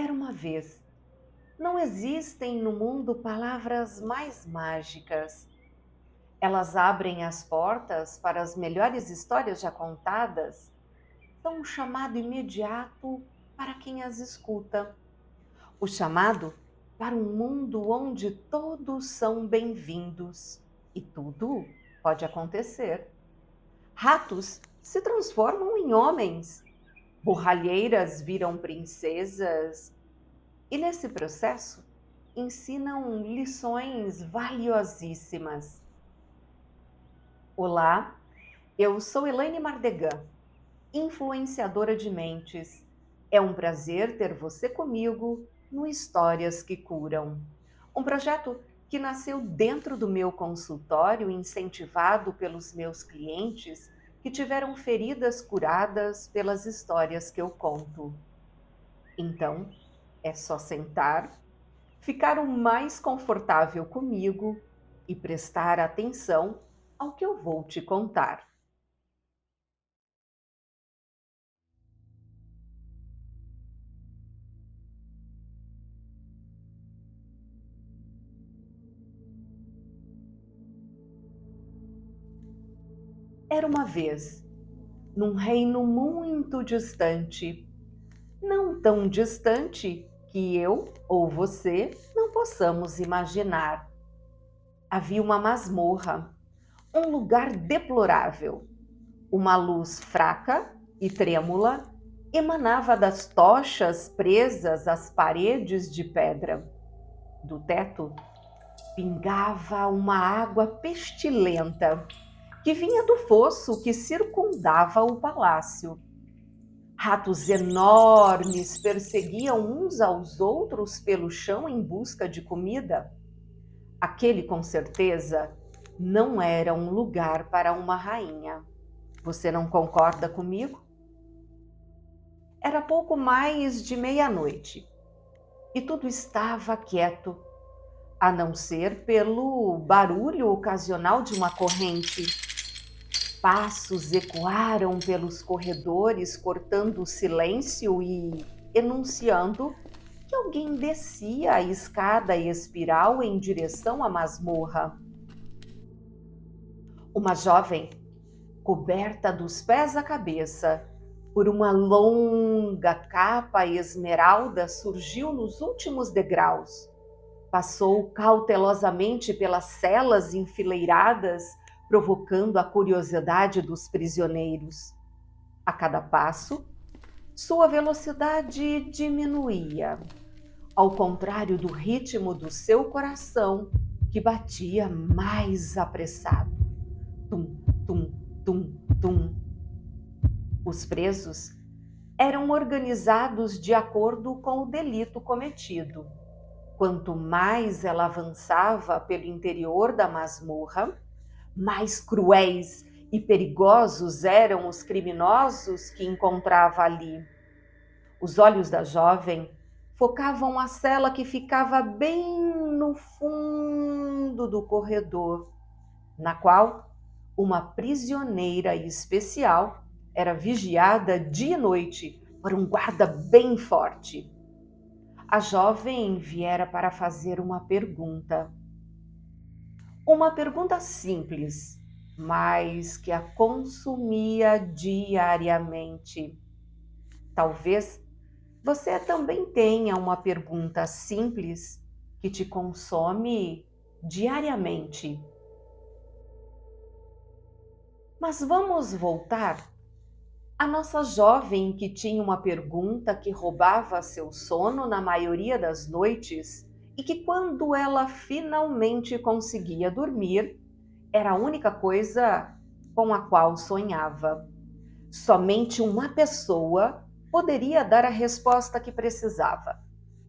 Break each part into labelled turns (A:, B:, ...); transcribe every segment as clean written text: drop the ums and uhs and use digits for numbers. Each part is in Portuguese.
A: Era uma vez. Não existem no mundo palavras mais mágicas. Elas abrem as portas para as melhores histórias já contadas. São um chamado imediato para quem as escuta. O chamado para um mundo onde todos são bem-vindos e tudo pode acontecer. Ratos se transformam em homens, borralheiras viram princesas e, nesse processo, ensinam lições valiosíssimas. Olá, eu sou Elaine Mardegan, influenciadora de mentes. É um prazer ter você comigo no Histórias que Curam, um projeto que nasceu dentro do meu consultório, incentivado pelos meus clientes que tiveram feridas curadas pelas histórias que eu conto. Então, é só sentar, ficar o mais confortável comigo e prestar atenção ao que eu vou te contar. Era uma vez, num reino muito distante, não tão distante que eu ou você não possamos imaginar. Havia uma masmorra, um lugar deplorável. Uma luz fraca e trêmula emanava das tochas presas às paredes de pedra. Do teto pingava uma água pestilenta que vinha do fosso que circundava o palácio. Ratos enormes perseguiam uns aos outros pelo chão em busca de comida. Aquele, com certeza, não era um lugar para uma rainha. Você não concorda comigo? Era pouco mais de meia-noite e tudo estava quieto, a não ser pelo barulho ocasional de uma corrente. Passos ecoaram pelos corredores, cortando o silêncio e enunciando que alguém descia a escada espiral em direção à masmorra. Uma jovem, coberta dos pés à cabeça por uma longa capa esmeralda, surgiu nos últimos degraus. Passou cautelosamente pelas celas enfileiradas, provocando a curiosidade dos prisioneiros. A cada passo, sua velocidade diminuía, ao contrário do ritmo do seu coração, que batia mais apressado. Tum, tum, tum, tum. Os presos eram organizados de acordo com o delito cometido. Quanto mais ela avançava pelo interior da masmorra, mais cruéis e perigosos eram os criminosos que encontrava ali. Os olhos da jovem focavam a cela que ficava bem no fundo do corredor, na qual uma prisioneira especial era vigiada dia e noite por um guarda bem forte. A jovem viera para fazer uma pergunta simples, mas que a consumia diariamente. Talvez você também tenha uma pergunta simples que te consome diariamente. Mas vamos voltar à nossa jovem que tinha uma pergunta que roubava seu sono na maioria das noites e que, quando ela finalmente conseguia dormir, era a única coisa com a qual sonhava. Somente uma pessoa poderia dar a resposta que precisava.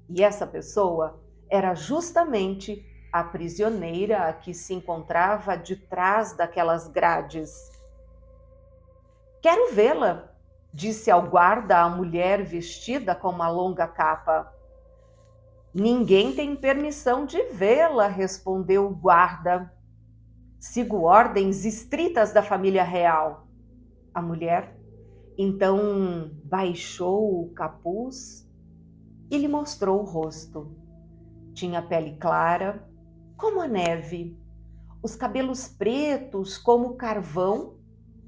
A: E essa pessoa era justamente a prisioneira que se encontrava de trás daquelas grades. Quero vê-la, disse ao guarda a mulher vestida com uma longa capa. Ninguém tem permissão de vê-la, respondeu o guarda. Sigo ordens estritas da família real. A mulher então baixou o capuz e lhe mostrou o rosto. Tinha a pele clara, como a neve, os cabelos pretos como carvão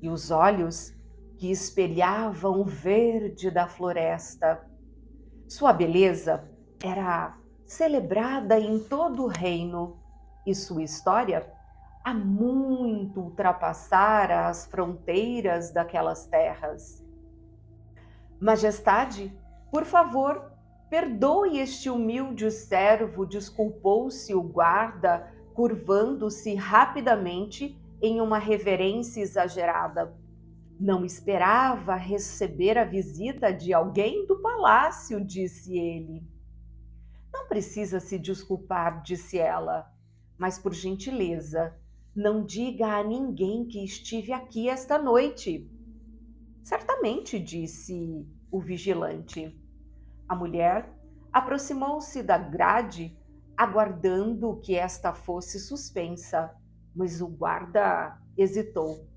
A: e os olhos que espelhavam o verde da floresta. Sua beleza era celebrada em todo o reino e sua história há muito ultrapassara as fronteiras daquelas terras. Majestade, por favor, perdoe este humilde servo, desculpou-se o guarda, curvando-se rapidamente em uma reverência exagerada. Não esperava receber a visita de alguém do palácio, disse ele. Não precisa se desculpar, disse ela, mas por gentileza, não diga a ninguém que estive aqui esta noite. Certamente, disse o vigilante. A mulher aproximou-se da grade, aguardando que esta fosse suspensa, mas o guarda hesitou.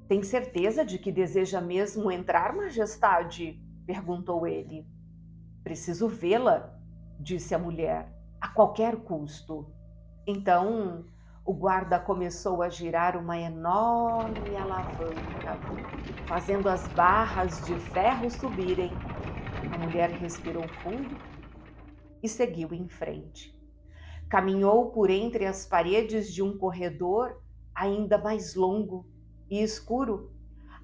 A: Tem certeza de que deseja mesmo entrar, majestade? Perguntou ele. Preciso vê-la, disse a mulher, a qualquer custo. Então, o guarda começou a girar uma enorme alavanca, fazendo as barras de ferro subirem. A mulher respirou fundo e seguiu em frente. Caminhou por entre as paredes de um corredor ainda mais longo e escuro.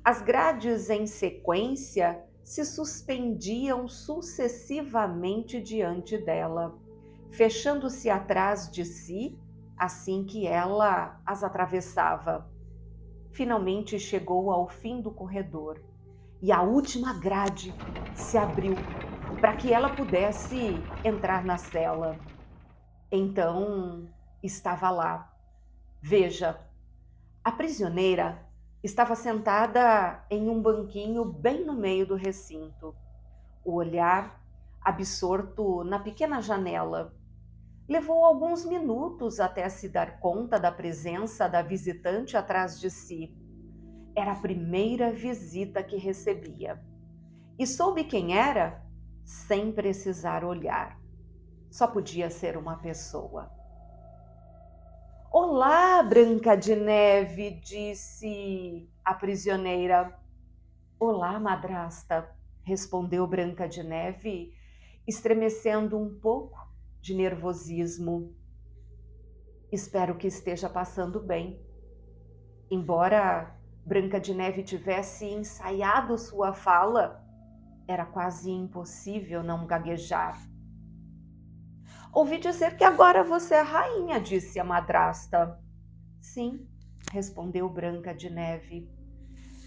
A: As grades em sequência se suspendiam sucessivamente diante dela, fechando-se atrás de si assim que ela as atravessava. Finalmente chegou ao fim do corredor e a última grade se abriu para que ela pudesse entrar na cela. Então estava lá. Veja, a prisioneira estava sentada em um banquinho bem no meio do recinto, o olhar absorto na pequena janela. Levou alguns minutos até se dar conta da presença da visitante atrás de si. Era a primeira visita que recebia. E soube quem era sem precisar olhar. Só podia ser uma pessoa. Olá, Branca de Neve, disse a prisioneira. Olá, madrasta, respondeu Branca de Neve, estremecendo um pouco de nervosismo. Espero que esteja passando bem. Embora Branca de Neve tivesse ensaiado sua fala, era quase impossível não gaguejar. Ouvi dizer que agora você é rainha, disse a madrasta. Sim, respondeu Branca de Neve.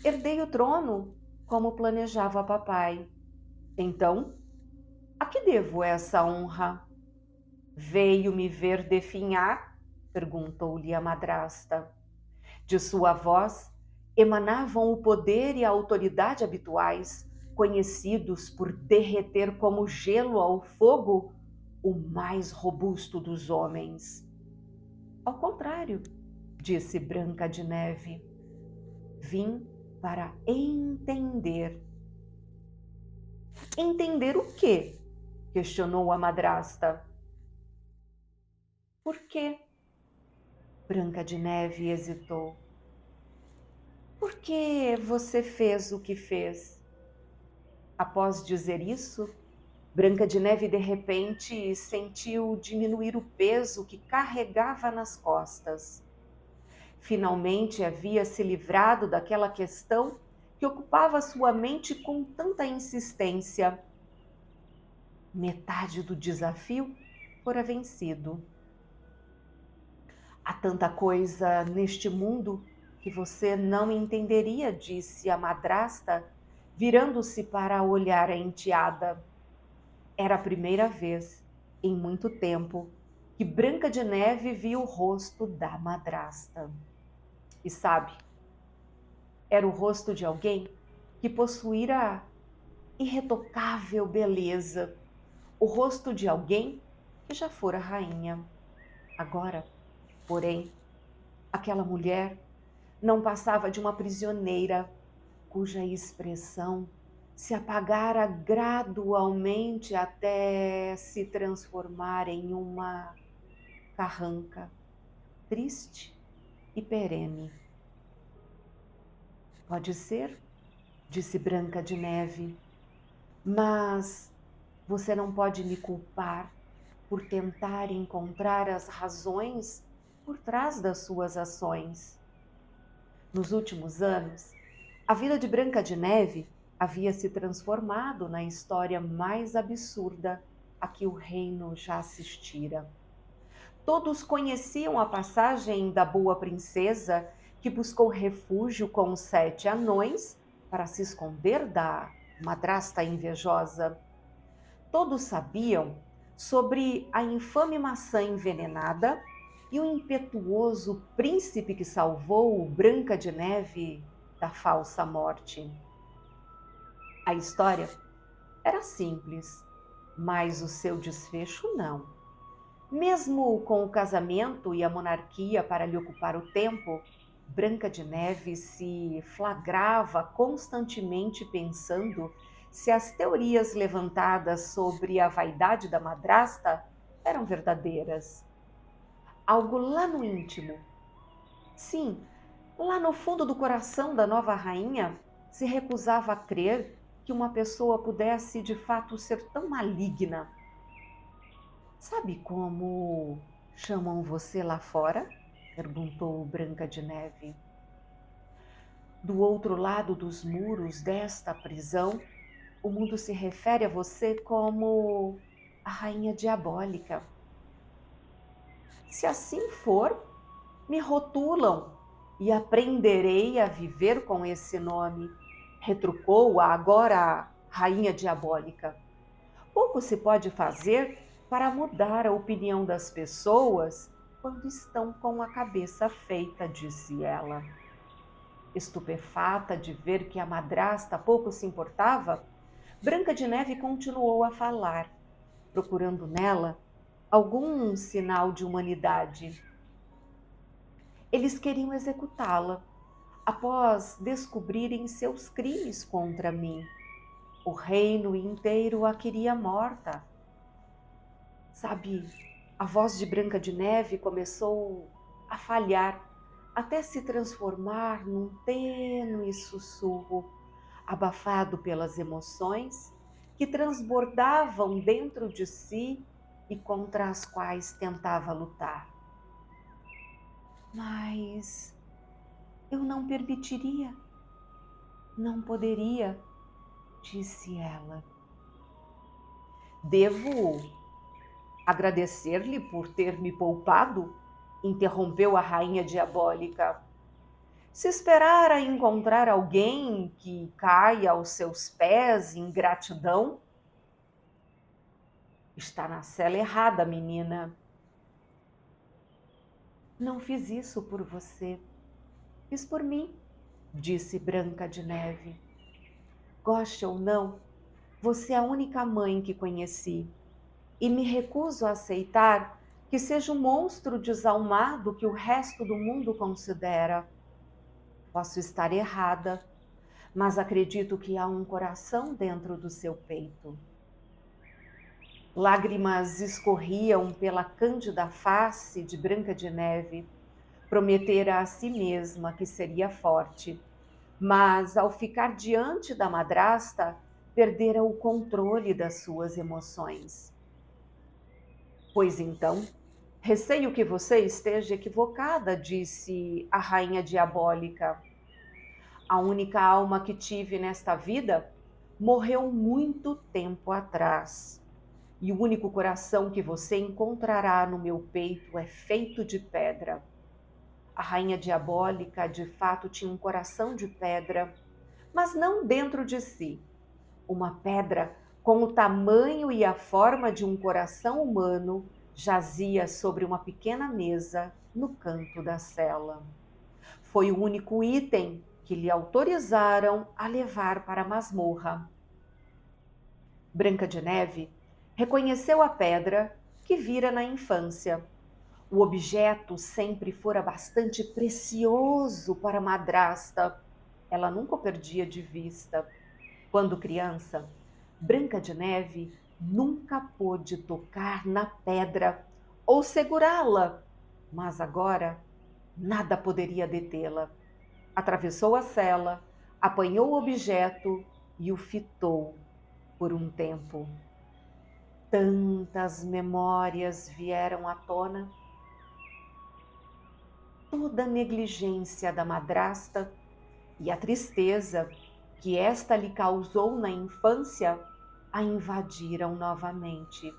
A: Herdei o trono como planejava papai. Então, a que devo essa honra? Veio me ver definhar? Perguntou-lhe a madrasta. De sua voz emanavam o poder e a autoridade habituais, conhecidos por derreter como gelo ao fogo o mais robusto dos homens. Ao contrário, disse Branca de Neve, vim para entender. Entender o quê? Questionou a madrasta. Por quê? Branca de Neve hesitou. Por que você fez o que fez? Após dizer isso, Branca de Neve de repente sentiu diminuir o peso que carregava nas costas. Finalmente havia se livrado daquela questão que ocupava sua mente com tanta insistência. Metade do desafio fora vencido. Há tanta coisa neste mundo que você não entenderia, disse a madrasta, virando-se para olhar a enteada. Era a primeira vez, em muito tempo, que Branca de Neve viu o rosto da madrasta. E sabe, era o rosto de alguém que possuíra irretocável beleza, o rosto de alguém que já fora rainha. Agora, porém, aquela mulher não passava de uma prisioneira cuja expressão se apagara gradualmente até se transformar em uma carranca triste e perene. Pode ser, disse Branca de Neve, mas você não pode me culpar por tentar encontrar as razões por trás das suas ações. Nos últimos anos, a vida de Branca de Neve havia se transformado na história mais absurda a que o reino já assistira. Todos conheciam a passagem da boa princesa que buscou refúgio com os 7 anões para se esconder da madrasta invejosa. Todos sabiam sobre a infame maçã envenenada e o impetuoso príncipe que salvou Branca de Neve da falsa morte. A história era simples, mas o seu desfecho não. Mesmo com o casamento e a monarquia para lhe ocupar o tempo, Branca de Neve se flagrava constantemente pensando se as teorias levantadas sobre a vaidade da madrasta eram verdadeiras. Algo lá no íntimo, sim, lá no fundo do coração da nova rainha, se recusava a crer que uma pessoa pudesse de fato ser tão maligna. Sabe como chamam você lá fora? Perguntou Branca de Neve. Do outro lado dos muros desta prisão, o mundo se refere a você como a rainha diabólica. Se assim for, me rotulam e aprenderei a viver com esse nome, retrucou a agora rainha diabólica. Pouco se pode fazer para mudar a opinião das pessoas quando estão com a cabeça feita, disse ela. Estupefata de ver que a madrasta pouco se importava, Branca de Neve continuou a falar, procurando nela algum sinal de humanidade. Eles queriam executá-la, após descobrirem seus crimes contra mim. O reino inteiro a queria morta. Sabe, a voz de Branca de Neve começou a falhar, até se transformar num tênue sussurro, abafado pelas emoções que transbordavam dentro de si e contra as quais tentava lutar. Mas eu não permitiria, não poderia, disse ela. Devo agradecer-lhe por ter me poupado, interrompeu a rainha diabólica. Se esperar a encontrar alguém que caia aos seus pés em gratidão, está na cela errada, menina. Não fiz isso por você, fiz por mim, disse Branca de Neve. Goste ou não, você é a única mãe que conheci e me recuso a aceitar que seja um monstro desalmado que o resto do mundo considera. Posso estar errada, mas acredito que há um coração dentro do seu peito. Lágrimas escorriam pela cândida face de Branca de Neve. Prometera a si mesma que seria forte, mas ao ficar diante da madrasta, perdera o controle das suas emoções. Pois então, receio que você esteja equivocada, disse a rainha diabólica. A única alma que tive nesta vida morreu muito tempo atrás. E o único coração que você encontrará no meu peito é feito de pedra. A rainha diabólica, de fato, tinha um coração de pedra, mas não dentro de si. Uma pedra com o tamanho e a forma de um coração humano jazia sobre uma pequena mesa no canto da cela. Foi o único item que lhe autorizaram a levar para a masmorra. Branca de Neve reconheceu a pedra que vira na infância. O objeto sempre fora bastante precioso para a madrasta. Ela nunca o perdia de vista. Quando criança, Branca de Neve nunca pôde tocar na pedra ou segurá-la, mas agora nada poderia detê-la. Atravessou a cela, apanhou o objeto e o fitou por um tempo. Tantas memórias vieram à tona, toda a negligência da madrasta e a tristeza que esta lhe causou na infância a invadiram novamente.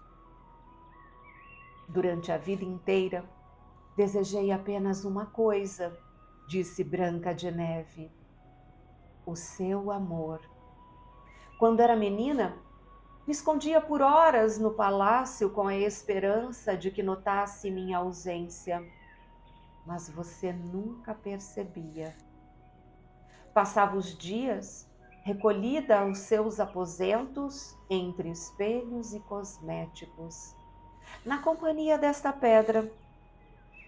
A: Durante a vida inteira, desejei apenas uma coisa, disse Branca de Neve: o seu amor. Quando era menina, me escondia por horas no palácio com a esperança de que notasse minha ausência, mas você nunca percebia. Passava os dias recolhida aos seus aposentos entre espelhos e cosméticos, na companhia desta pedra.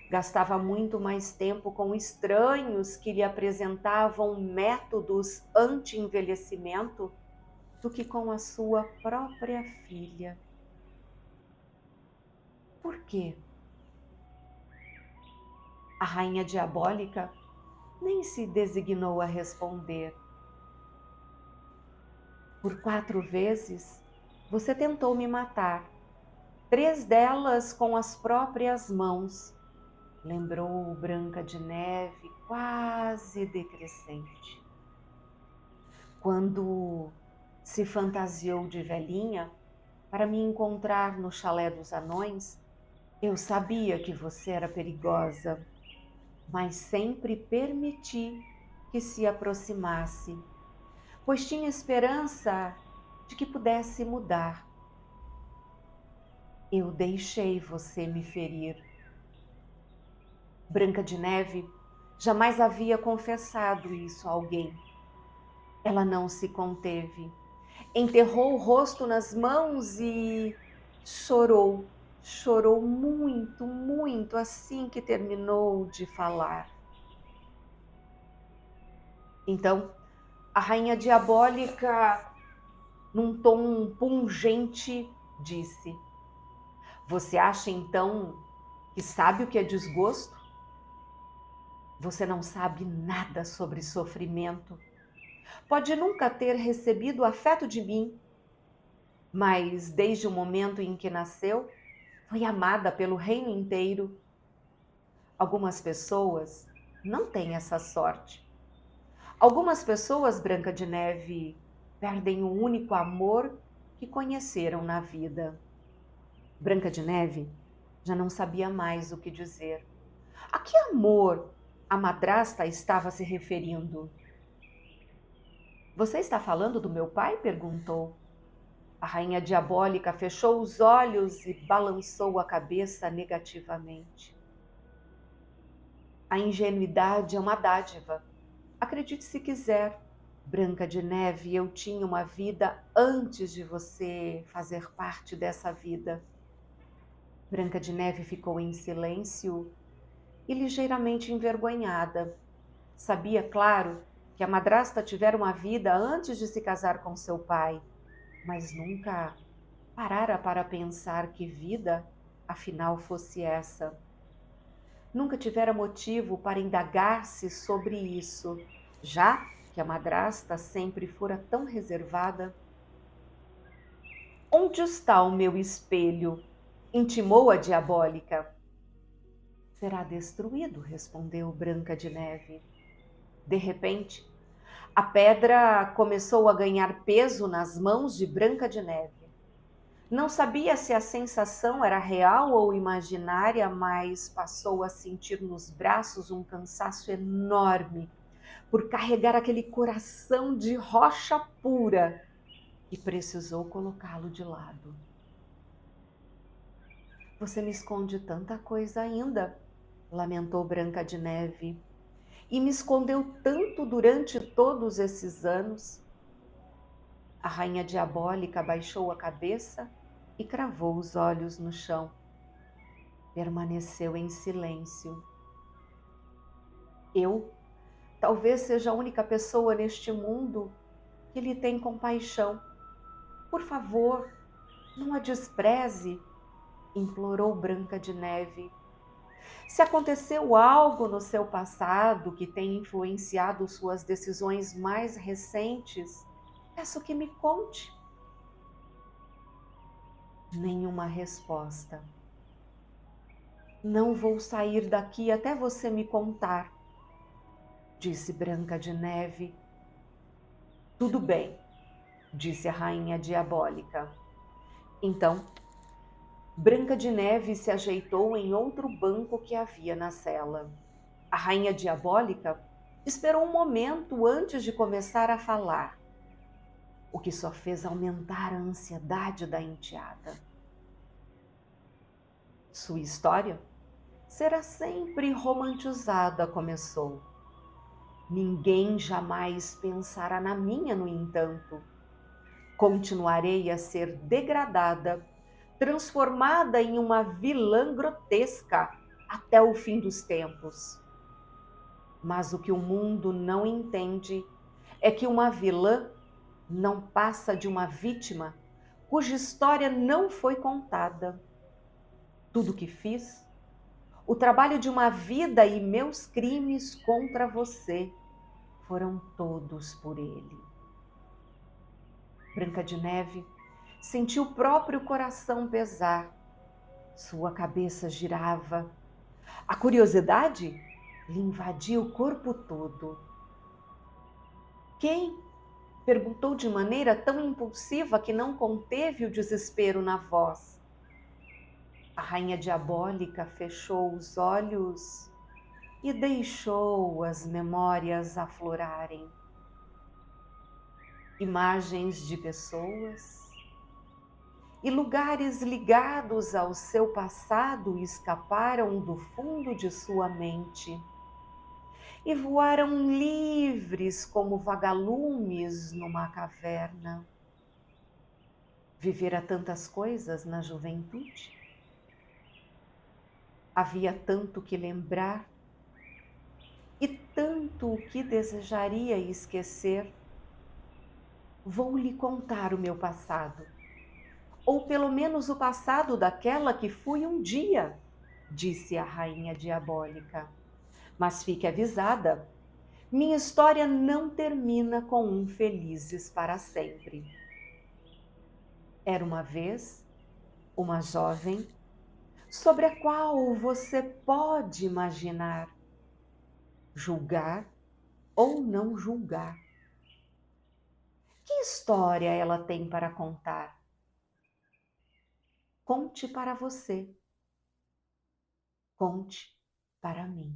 A: Gastava muito mais tempo com estranhos que lhe apresentavam métodos anti-envelhecimento do que com a sua própria filha. Por quê? A rainha diabólica nem se designou a responder. Por 4 vezes você tentou me matar, 3 delas com as próprias mãos, lembrou Branca de Neve, quase decrescente. Quando se fantasiou de velhinha para me encontrar no chalé dos anões, eu sabia que você era perigosa, mas sempre permiti que se aproximasse, pois tinha esperança de que pudesse mudar. Eu deixei você me ferir. Branca de Neve jamais havia confessado isso a alguém. Ela não se conteve, enterrou o rosto nas mãos e chorou. Chorou muito, muito assim que terminou de falar. Então, a rainha diabólica, num tom pungente, disse: você acha então que sabe o que é desgosto? Você não sabe nada sobre sofrimento. Pode nunca ter recebido afeto de mim, mas desde o momento em que nasceu, foi amada pelo reino inteiro. Algumas pessoas não têm essa sorte. Algumas pessoas, Branca de Neve, perdem o único amor que conheceram na vida. Branca de Neve já não sabia mais o que dizer. A que amor a madrasta estava se referindo? Você está falando do meu pai? Perguntou. A rainha diabólica fechou os olhos e balançou a cabeça negativamente. A ingenuidade é uma dádiva. Acredite se quiser, Branca de Neve, eu tinha uma vida antes de você fazer parte dessa vida. Branca de Neve ficou em silêncio e ligeiramente envergonhada. Sabia, claro, que a madrasta tivera uma vida antes de se casar com seu pai, mas nunca parara para pensar que vida, afinal, fosse essa. Nunca tivera motivo para indagar-se sobre isso, já que a madrasta sempre fora tão reservada. Onde está o meu espelho? Intimou a diabólica. Será destruído, respondeu Branca de Neve. De repente, a pedra começou a ganhar peso nas mãos de Branca de Neve. Não sabia se a sensação era real ou imaginária, mas passou a sentir nos braços um cansaço enorme por carregar aquele coração de rocha pura e precisou colocá-lo de lado. Você me esconde tanta coisa ainda, lamentou Branca de Neve, e me escondeu tanto durante todos esses anos. A rainha diabólica abaixou a cabeça e cravou os olhos no chão. Permaneceu em silêncio. Eu talvez seja a única pessoa neste mundo que lhe tem compaixão. Por favor, não a despreze, implorou Branca de Neve. Se aconteceu algo no seu passado que tenha influenciado suas decisões mais recentes, peço que me conte. Nenhuma resposta. Não vou sair daqui até você me contar, disse Branca de Neve. Tudo bem, disse a Rainha Diabólica. Então, Branca de Neve se ajeitou em outro banco que havia na cela. A Rainha Diabólica esperou um momento antes de começar a falar, o que só fez aumentar a ansiedade da enteada. Sua história será sempre romantizada, começou. Ninguém jamais pensará na minha, no entanto. Continuarei a ser degradada, transformada em uma vilã grotesca até o fim dos tempos. Mas o que o mundo não entende é que uma vilã não passa de uma vítima cuja história não foi contada. Tudo que fiz, o trabalho de uma vida e meus crimes contra você foram todos por ele. Branca de Neve sentiu o próprio coração pesar. Sua cabeça girava. A curiosidade lhe invadia o corpo todo. Quem? Perguntou de maneira tão impulsiva que não conteve o desespero na voz. A Rainha Diabólica fechou os olhos e deixou as memórias aflorarem. Imagens de pessoas e lugares ligados ao seu passado escaparam do fundo de sua mente e voaram livres como vagalumes numa caverna. Vivera tantas coisas na juventude. Havia tanto que lembrar e tanto o que desejaria esquecer. Vou lhe contar o meu passado, ou pelo menos o passado daquela que fui um dia, disse a Rainha Diabólica. Mas fique avisada, minha história não termina com um felizes para sempre. Era uma vez uma jovem sobre a qual você pode imaginar, julgar ou não julgar. Que história ela tem para contar? Conte para você. Conte para mim.